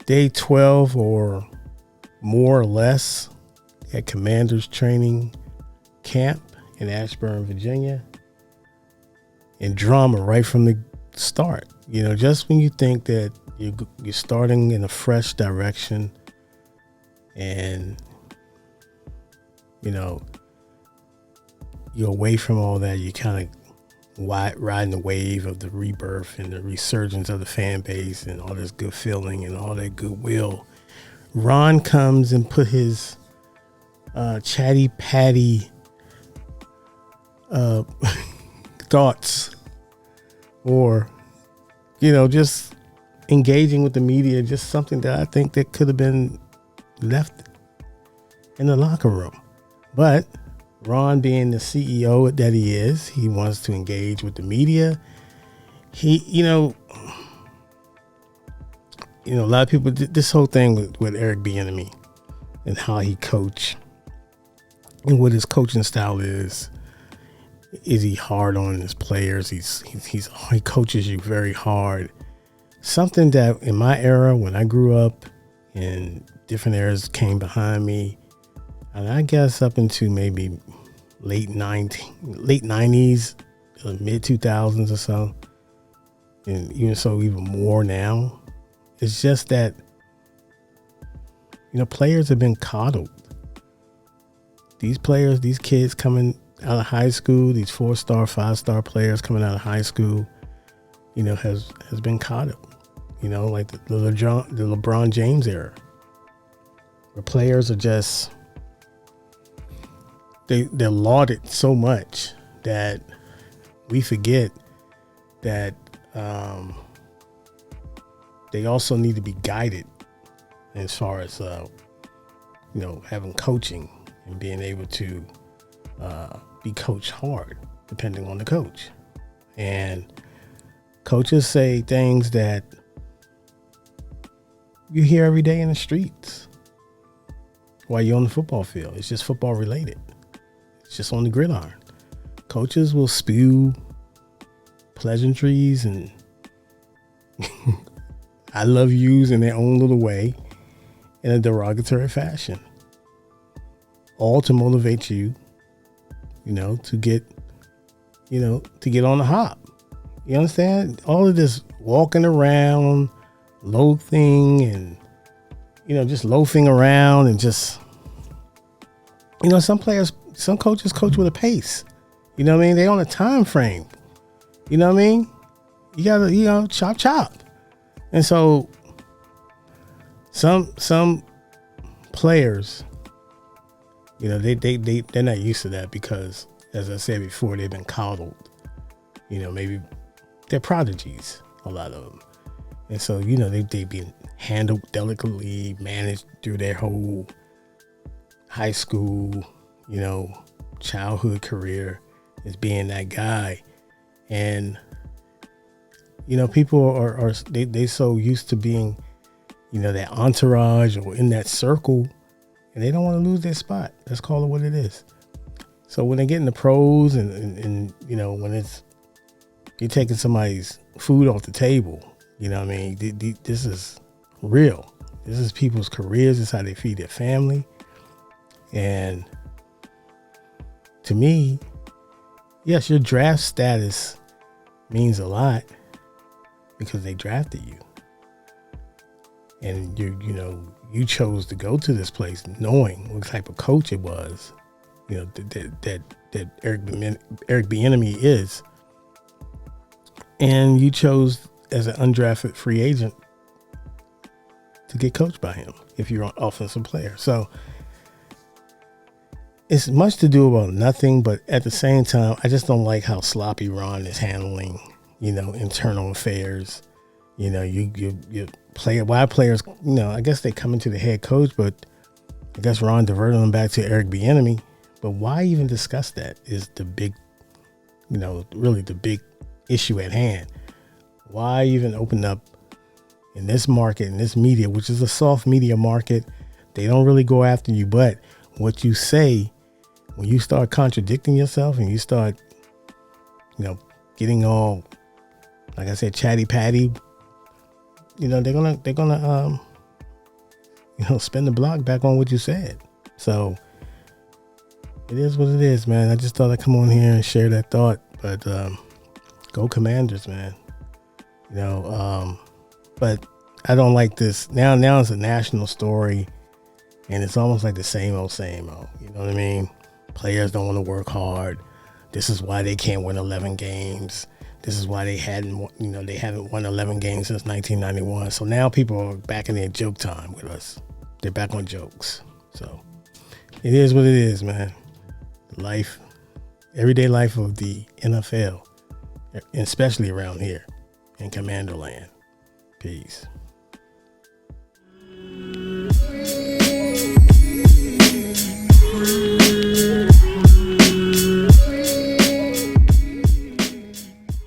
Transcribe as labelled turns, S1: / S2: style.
S1: day 12 or more or less at Commanders Training Camp in Ashburn, Virginia. And drama right from the start. Just when you think that you're starting in a fresh direction and, you're away from all that, you kind of riding the wave of the rebirth and the resurgence of the fan base and all this good feeling and all that goodwill. Ron comes and put his chatty patty thoughts, or just engaging with the media, just something that I think that could have been left in the locker room. But Ron, being the CEO that he is, he wants to engage with the media. He, a lot of people, this whole thing with Eric Bieniemy and how he coach and what his coaching style is he hard on his players? He coaches you very hard. Something that in my era, when I grew up and different eras came behind me, and I guess up into maybe late 90s, mid 2000s or so, and even more now. It's just that, players have been coddled. These players, these kids coming out of high school, these 4-star, 5-star players coming out of high school, has been coddled. Like the LeBron James era, where players are just, they're lauded so much that we forget that they also need to be guided as far as having coaching and being able to be coached hard depending on the coach. And coaches say things that you hear every day in the streets while you're on the football field. It's just football related. It's just on the gridiron. Coaches will spew pleasantries and I love yous in their own little way in a derogatory fashion, all to motivate you, to get on the hop. You understand? All of this walking around, loafing and, just loafing around and just, some coaches coach with a pace. They on a time frame. You gotta, chop. And so some players, they're not used to that because, as I said before, they've been coddled. Maybe they're prodigies, a lot of them. And so, they've been handled delicately, managed through their whole high school, childhood career as being that guy. And, people are they so used to being, that entourage or in that circle, and they don't want to lose their spot. Let's call it what it is. So when they get in the pros and when it's, you're taking somebody's food off the table, this is real. This is people's careers. This is how they feed their family. And to me, yes, your draft status means a lot because they drafted you. And you chose to go to this place knowing what type of coach it was, that Eric Bieniemy is. And you chose as an undrafted free agent to get coached by him if you're an offensive player. So it's much to do about nothing, but at the same time, I just don't like how sloppy Ron is handling, internal affairs. You play, why players, I guess they come into the head coach, but I guess Ron diverted them back to Eric Bieniemy. But why even discuss that is the big, really the big issue at hand. Why even open up in this market, in this media, which is a soft media market? They don't really go after you, but what you say, when you start contradicting yourself and you start, getting all, like I said, chatty patty, they're gonna spin the block back on what you said. So it is what it is, man. I just thought I'd come on here and share that thought. But go Commanders, man. But I don't like this. Now it's a national story, and it's almost like the same old, same old. You know what I mean? Players don't want to work hard. This is why they can't win 11 games. This is why they haven't won 11 games since 1991. So now people are back in their joke time with us. They're back on jokes. So it is what it is, man. Life, everyday life of the NFL, especially around here in Commanderland. Peace.